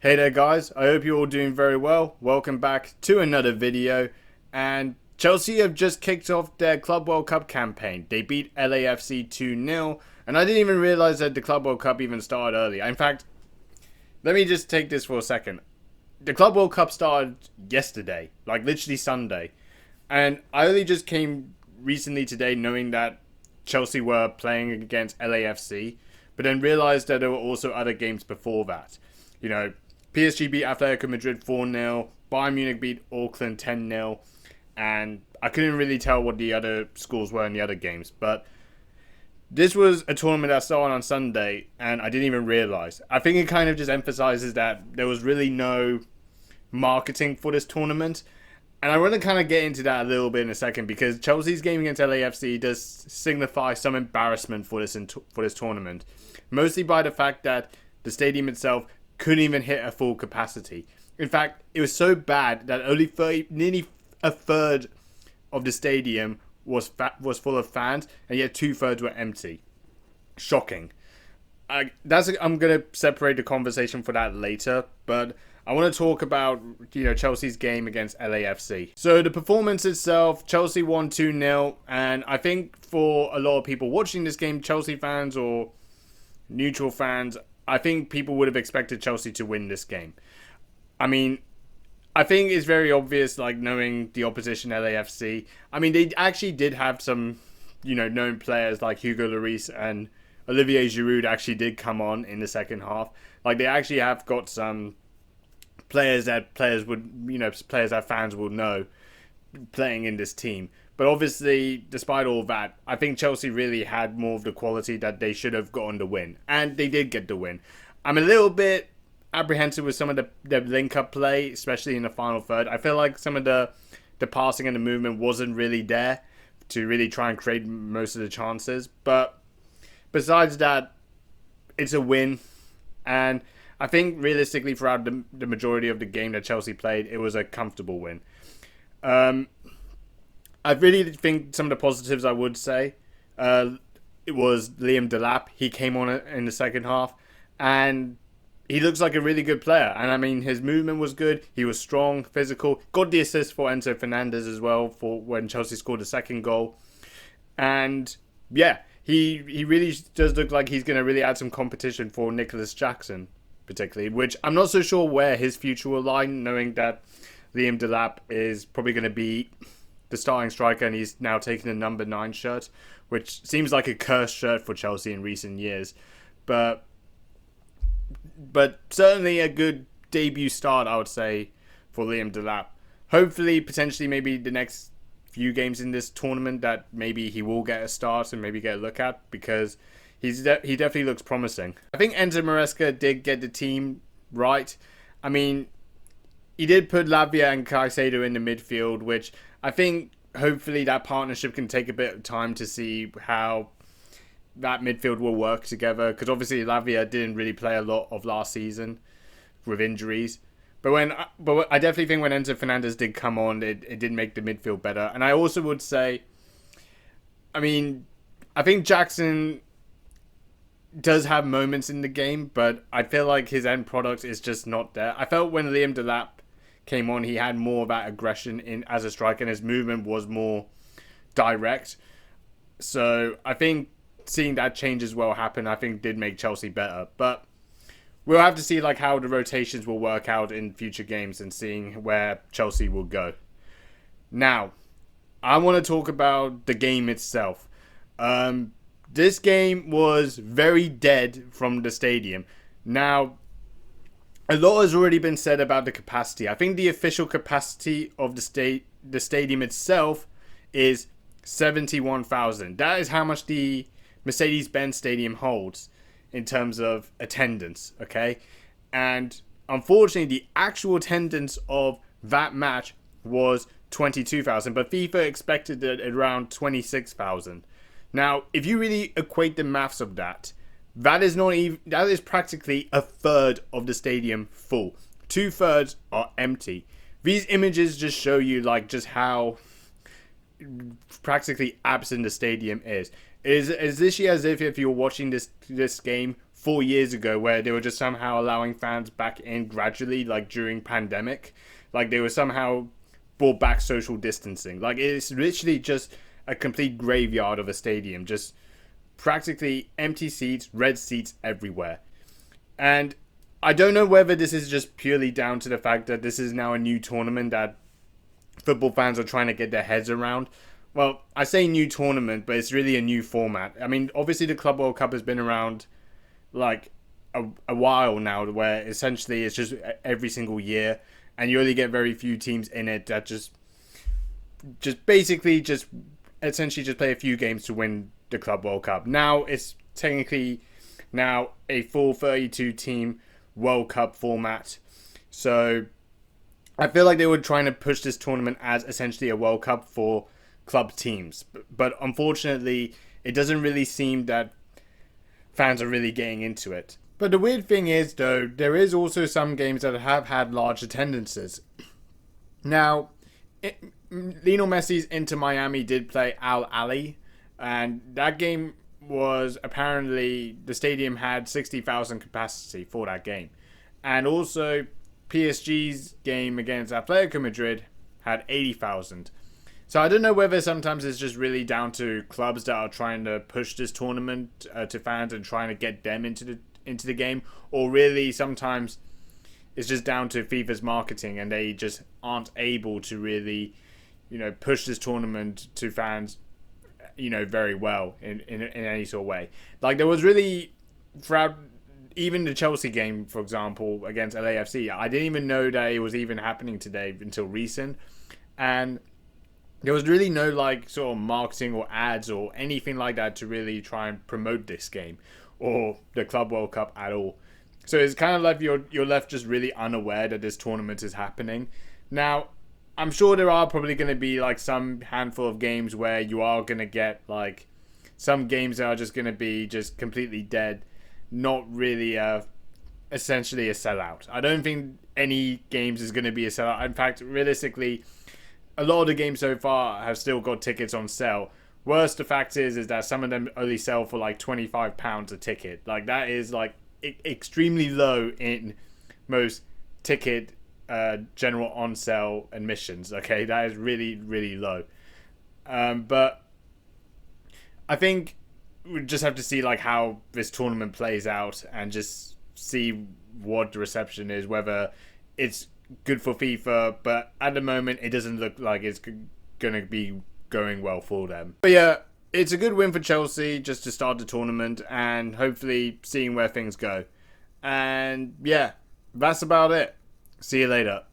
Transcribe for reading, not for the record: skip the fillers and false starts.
Hey there guys, I hope you're all doing very well. Welcome back to another video. And Chelsea have just kicked off their Club World Cup campaign. They beat LAFC 2-0, and I didn't even realize that the Club World Cup even started early. In fact, let me just take this for a second. The Club World Cup started yesterday, like literally Sunday. And I only just came recently today knowing that Chelsea were playing against LAFC, but then realized that there were also other games before that. You know, PSG beat Atletico Madrid 4-0, Bayern Munich beat Auckland 10-0, and I couldn't really tell what the other scores were in the other games, but this was a tournament that started on Sunday, and I didn't even realize. I think it kind of just emphasizes that there was really no marketing for this tournament, and I want to kind of get into that a little bit in a second, because Chelsea's game against LAFC does signify some embarrassment for this tournament, mostly by the fact that the stadium itself couldn't even hit a full capacity. In fact, it was so bad that nearly a third of the stadium was full of fans, and yet 2/3 were empty. Shocking. I'm gonna separate the conversation for that later, but I want to talk about Chelsea's game against LAFC. So the performance itself, Chelsea won 2-0, and I think for a lot of people watching this game, Chelsea fans or neutral fans, I think people would have expected Chelsea to win this game. I mean, I think it's very obvious, like, knowing the opposition LAFC. I mean, they actually did have some, known players like Hugo Lloris and Olivier Giroud actually did come on in the second half. Like, they actually have got some players that fans would know playing in this team. But obviously, despite all that, I think Chelsea really had more of the quality that they should have gotten the win. And they did get the win. I'm a little bit apprehensive with some of the link-up play, especially in the final third. I feel like some of the passing and the movement wasn't really there to really try and create most of the chances. But besides that, it's a win. And I think realistically throughout the majority of the game that Chelsea played, it was a comfortable win. I really think some of the positives I would say, it was Liam Delap. He came on in the second half, and he looks like a really good player. And I mean, his movement was good. He was strong, physical. Got the assist for Enzo Fernandez as well for when Chelsea scored the second goal. And yeah, he really does look like he's going to really add some competition for Nicholas Jackson, particularly, which I'm not so sure where his future will lie, knowing that Liam Delap is probably going to be the starting striker, and he's now taking the number 9 shirt, which seems like a cursed shirt for Chelsea in recent years. But certainly a good debut start, I would say, for Liam Delap. Hopefully, potentially, maybe the next few games in this tournament that maybe he will get a start and maybe get a look at, because he definitely looks promising. I think Enzo Maresca did get the team right. I mean, he did put Lavia and Caicedo in the midfield, which I think hopefully that partnership can take a bit of time to see how that midfield will work together. Because obviously Lavia didn't really play a lot of last season with injuries. But I definitely think when Enzo Fernandez did come on, it did make the midfield better. And I also would say, I mean, I think Jackson does have moments in the game, but I feel like his end product is just not there. I felt when Liam Delap came on, he had more of that aggression in as a striker, and his movement was more direct. So I think seeing that change as well happen, I think did make Chelsea better. But we'll have to see like how the rotations will work out in future games and seeing where Chelsea will go. Now, I want to talk about the game itself. This game was very dead from the stadium. Now, a lot has already been said about the capacity. I think the official capacity of the stadium itself is 71,000. That is how much the Mercedes-Benz Stadium holds in terms of attendance, okay? And unfortunately, the actual attendance of that match was 22,000, but FIFA expected it at around 26,000. Now, if you really equate the maths of that, that is practically a third of the stadium full. 2/3 are empty. These images just show you like just how practically absent the stadium is. Is literally as if you're watching this game 4 years ago, where they were just somehow allowing fans back in gradually, like during pandemic, like they were somehow brought back social distancing. Like it's literally just a complete graveyard of a stadium, just practically empty seats, red seats everywhere. And I don't know whether this is just purely down to the fact that this is now a new tournament that football fans are trying to get their heads around. Well, I say new tournament, but it's really a new format. I mean, obviously the Club World Cup has been around like a while now, where essentially it's just every single year, and you only get very few teams in it that just basically just essentially just play a few games to win the Club World Cup. Now it's technically now a full 32 team World Cup format. So I feel like they were trying to push this tournament as essentially a World Cup for club teams. But unfortunately, it doesn't really seem that fans are really getting into it. But the weird thing is, though, there is also some games that have had large attendances. Now, Lionel Messi's Inter Miami did play Al Ahly, and that game was apparently, the stadium had 60,000 capacity for that game. And also, PSG's game against Atletico Madrid had 80,000. So I don't know whether sometimes it's just really down to clubs that are trying to push this tournament to fans and trying to get them into the game, or really sometimes it's just down to FIFA's marketing and they just aren't able to really, push this tournament to fans, very well in any sort of way. Like there was really, throughout even the Chelsea game, for example, against LAFC, I didn't even know that it was even happening today until recent, and there was really no sort of marketing or ads or anything like that to really try and promote this game or the Club World Cup at all. So it's kind of like you're left just really unaware that this tournament is happening. Now, I'm sure there are probably going to be some handful of games where you are going to get some games that are just going to be just completely dead, not really essentially a sellout. I don't think any games is going to be a sellout. In fact, realistically, a lot of the games so far have still got tickets on sale. Worst, the fact is that some of them only sell for £25 a ticket. That is extremely low in most ticket general on sale admissions. Okay, that is really, really low. But I think we just have to see how this tournament plays out and just see what the reception is, whether it's good for FIFA, but at the moment it doesn't look like it's gonna be going well for them. But yeah, it's a good win for Chelsea just to start the tournament and hopefully seeing where things go. And yeah, that's about it. See you later.